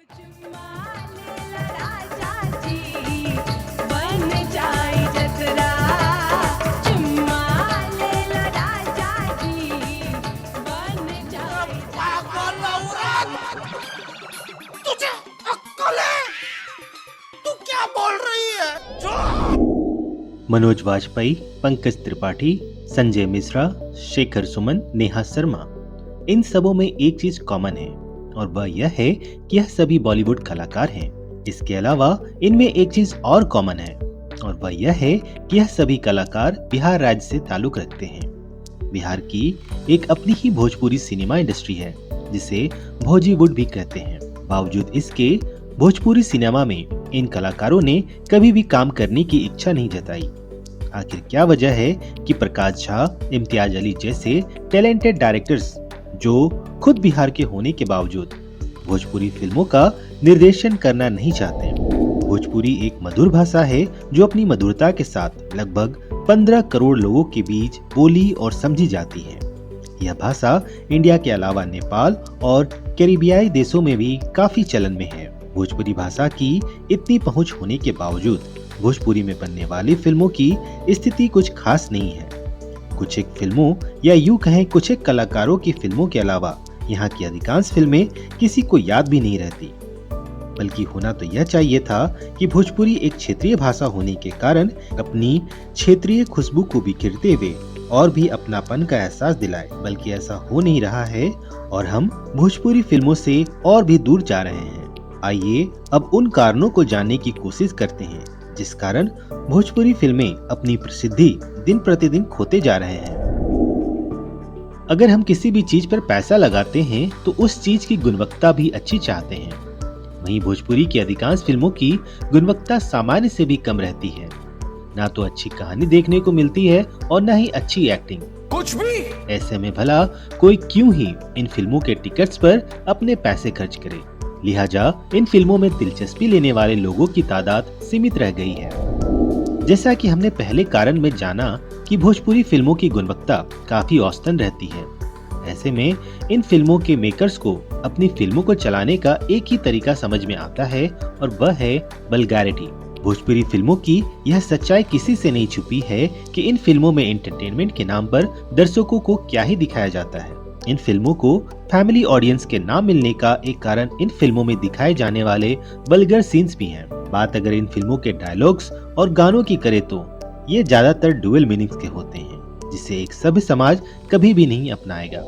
पागल औरत! तुझे अक्कल है? तू क्या बोल रही है? मनोज वाजपेयी, पंकज त्रिपाठी, संजय मिश्रा, शेखर सुमन, नेहा शर्मा, इन सबों में एक चीज कॉमन है और वह यह है कि यह सभी बॉलीवुड कलाकार हैं। इसके अलावा इनमें एक चीज और कॉमन है और वह यह है कि यह सभी कलाकार बिहार राज्य से ताल्लुक रखते हैं। बिहार की एक अपनी ही भोजपुरी सिनेमा इंडस्ट्री है जिसे भोजीवुड भी कहते हैं। बावजूद इसके भोजपुरी सिनेमा में इन कलाकारों ने कभी भी काम करने की इच्छा नहीं जताई। आखिर क्या वजह है कि प्रकाश झा, इम्तियाज अली जैसे टैलेंटेड डायरेक्टर्स जो खुद बिहार के होने के बावजूद भोजपुरी फिल्मों का निर्देशन करना नहीं चाहते। भोजपुरी एक मधुर भाषा है जो अपनी मधुरता के साथ लगभग 15 करोड़ लोगों के बीच बोली और समझी जाती है। यह भाषा इंडिया के अलावा नेपाल और कैरिबियाई देशों में भी काफी चलन में है। भोजपुरी भाषा की इतनी पहुंच होने के बावजूद भोजपुरी में बनने वाली फिल्मों की स्थिति कुछ खास नहीं है। कुछ एक फिल्मों या यूं कहें कुछ एक कलाकारों की फिल्मों के अलावा यहाँ की अधिकांश फिल्में किसी को याद भी नहीं रहती। बल्कि होना तो यह चाहिए था कि भोजपुरी एक क्षेत्रीय भाषा होने के कारण अपनी क्षेत्रीय खुशबू को बिखेरते हुए और भी अपनापन का एहसास दिलाए। बल्कि ऐसा हो नहीं रहा है और हम भोजपुरी फिल्मों से और भी दूर जा रहे हैं। आइए अब उन कारणों को जानने की कोशिश करते हैं जिस कारण भोजपुरी फिल्में अपनी प्रसिद्धि दिन प्रतिदिन खोते जा रहे हैं। अगर हम किसी भी चीज पर पैसा लगाते हैं तो उस चीज की गुणवत्ता भी अच्छी चाहते हैं। वहीं भोजपुरी की अधिकांश फिल्मों की गुणवत्ता सामान्य से भी कम रहती है। ना तो अच्छी कहानी देखने को मिलती है और न ही अच्छी एक्टिंग, कुछ भी। ऐसे में भला कोई क्यों ही इन फिल्मों के टिकट्स पर अपने पैसे खर्च करे। लिहाजा इन फिल्मों में दिलचस्पी लेने वाले लोगों की तादाद सीमित रह गई है। जैसा कि हमने पहले कारण में जाना कि भोजपुरी फिल्मों की गुणवत्ता काफी औसतन रहती है। ऐसे में इन फिल्मों के मेकर्स को अपनी फिल्मों को चलाने का एक ही तरीका समझ में आता है और वह है वल्गैरिटी। भोजपुरी फिल्मों की यह सच्चाई किसी से नहीं छुपी है कि इन फिल्मों में एंटरटेनमेंट के नाम पर दर्शकों को क्या ही दिखाया जाता है। इन फिल्मों को फैमिली ऑडियंस के नाम मिलने का एक कारण इन फिल्मों में दिखाए जाने वाले वल्गर सीन्स भी हैं। बात अगर इन फिल्मों के डायलॉग्स और गानों की करे तो ये ज्यादातर डुअल मीनिंग्स के होते हैं जिसे एक सभ्य समाज कभी भी नहीं अपनाएगा।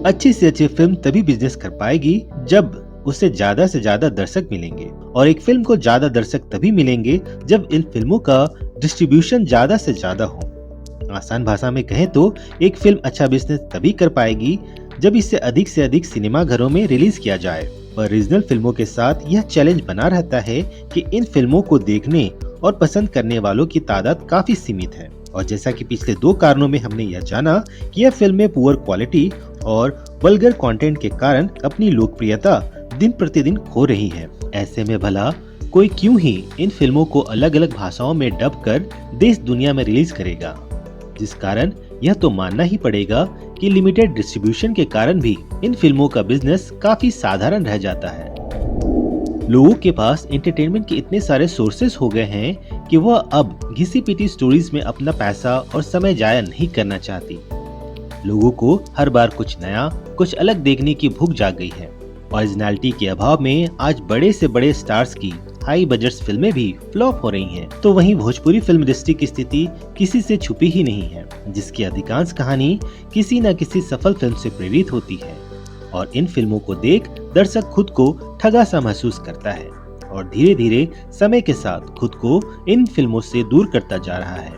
अच्छी से अच्छी फिल्म तभी बिजनेस कर पाएगी जब उसे ज्यादा से ज्यादा दर्शक मिलेंगे और एक फिल्म को ज्यादा दर्शक तभी मिलेंगे जब इन फिल्मों का डिस्ट्रीब्यूशन ज्यादा से ज्यादा हो। आसान भाषा में कहें तो एक फिल्म अच्छा बिजनेस तभी कर पाएगी जब इसे अधिक से अधिक सिनेमा घरों में रिलीज किया जाए। पर रीजनल फिल्मों के साथ यह चैलेंज बना रहता है कि इन फिल्मों को देखने और पसंद करने वालों की तादाद काफी सीमित है। और जैसा कि पिछले 2 कारणों में हमने यह जाना कि यह फिल्में पुअर क्वालिटी और वल्गर कंटेंट के कारण अपनी लोकप्रियता दिन प्रतिदिन खो रही है। ऐसे में भला कोई क्यों ही इन फिल्मों को अलग अलग भाषाओं में डब कर देश दुनिया में रिलीज करेगा, जिस कारण यह तो मानना ही पड़ेगा कि लिमिटेड डिस्ट्रीब्यूशन के कारण भी इन फिल्मों का बिजनेस काफी साधारण रह जाता है। लोगों के पास एंटरटेनमेंट के इतने सारे सोर्सेस हो गए हैं कि वह अब घिसी पिटी स्टोरीज में अपना पैसा और समय जाया नहीं करना चाहती। लोगों को हर बार कुछ नया, कुछ अलग देखने की भूख जाग गई है। ओरिजिनलिटी के अभाव में आज बड़े से बड़े स्टार्स की हाई बजट्स फिल्में भी फ्लॉप हो रही हैं। तो वहीं भोजपुरी फिल्म इंडस्ट्री की स्थिति किसी से छुपी ही नहीं है, जिसकी अधिकांश कहानी किसी न किसी सफल फिल्म से प्रेरित होती है और इन फिल्मों को देख दर्शक खुद को ठगा सा महसूस करता है और धीरे धीरे समय के साथ खुद को इन फिल्मों से दूर करता जा रहा है।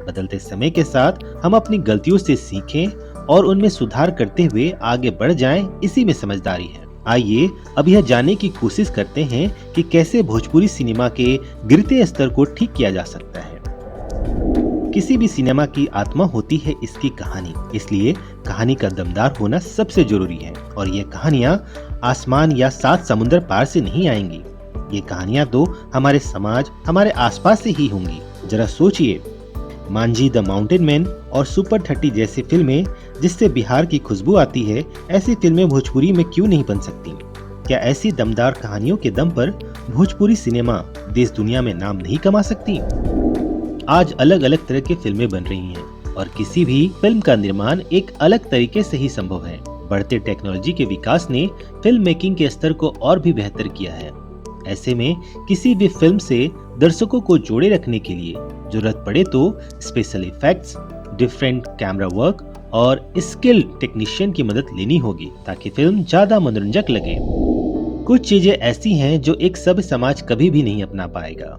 बदलते समय के साथ हम अपनी गलतियों से सीखें और उनमें सुधार करते हुए आगे बढ़ जाएं, इसी में समझदारी है। आइए अब यह जानने की कोशिश करते हैं कि कैसे भोजपुरी सिनेमा के गिरते स्तर को ठीक किया जा सकता है। किसी भी सिनेमा की आत्मा होती है इसकी कहानी, इसलिए कहानी का दमदार होना सबसे जरूरी है। और ये कहानियाँ आसमान या 7 समुंदर पार से नहीं आएंगी। ये कहानियाँ तो हमारे समाज, हमारे आसपास से ही होंगी। जरा सोचिए, मांझी द माउंटेन मैन और सुपर 30 जैसी फिल्में जिससे बिहार की खुशबू आती है, ऐसी फिल्में भोजपुरी में क्यों नहीं बन सकती। क्या ऐसी दमदार कहानियों के दम पर भोजपुरी सिनेमा देश दुनिया में नाम नहीं कमा सकती? आज अलग अलग तरह की फिल्में बन रही हैं और किसी भी फिल्म का निर्माण एक अलग तरीके से ही संभव है। बढ़ते टेक्नोलॉजी के विकास ने फिल्म मेकिंग के स्तर को और भी बेहतर किया है। ऐसे में किसी भी फिल्म से दर्शकों को जोड़े रखने के लिए जरूरत पड़े तो special effects, different camera work और स्किल्ड टेक्नीशियन की मदद लेनी होगी ताकि फिल्म ज्यादा मनोरंजक लगे। कुछ चीजें ऐसी हैं जो एक सभ्य समाज कभी भी नहीं अपना पाएगा।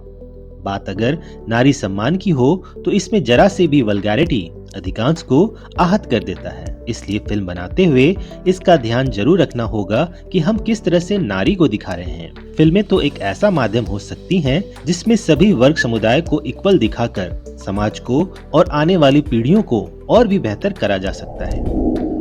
बात अगर नारी सम्मान की हो तो इसमें जरा से भी वल्गैरिटी अधिकांश को आहत कर देता है। इसलिए फिल्म बनाते हुए इसका ध्यान जरूर रखना होगा कि हम किस तरह से नारी को दिखा रहे हैं। फिल्में तो एक ऐसा माध्यम हो सकती हैं जिसमें सभी वर्ग समुदाय को इक्वल दिखाकर समाज को और आने वाली पीढ़ियों को और भी बेहतर करा जा सकता है।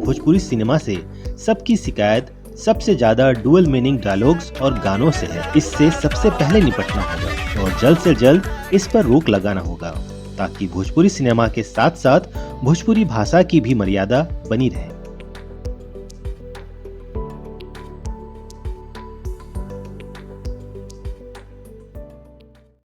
भोजपुरी सिनेमा से सबकी शिकायत सबसे ज्यादा डुअल मीनिंग डायलॉग्स और गानों से है। इससे सबसे पहले निपटना होगा और जल्द से जल्द इस पर रोक लगाना होगा ताकि भोजपुरी सिनेमा के साथ साथ भोजपुरी भाषा की भी मर्यादा बनी रहे।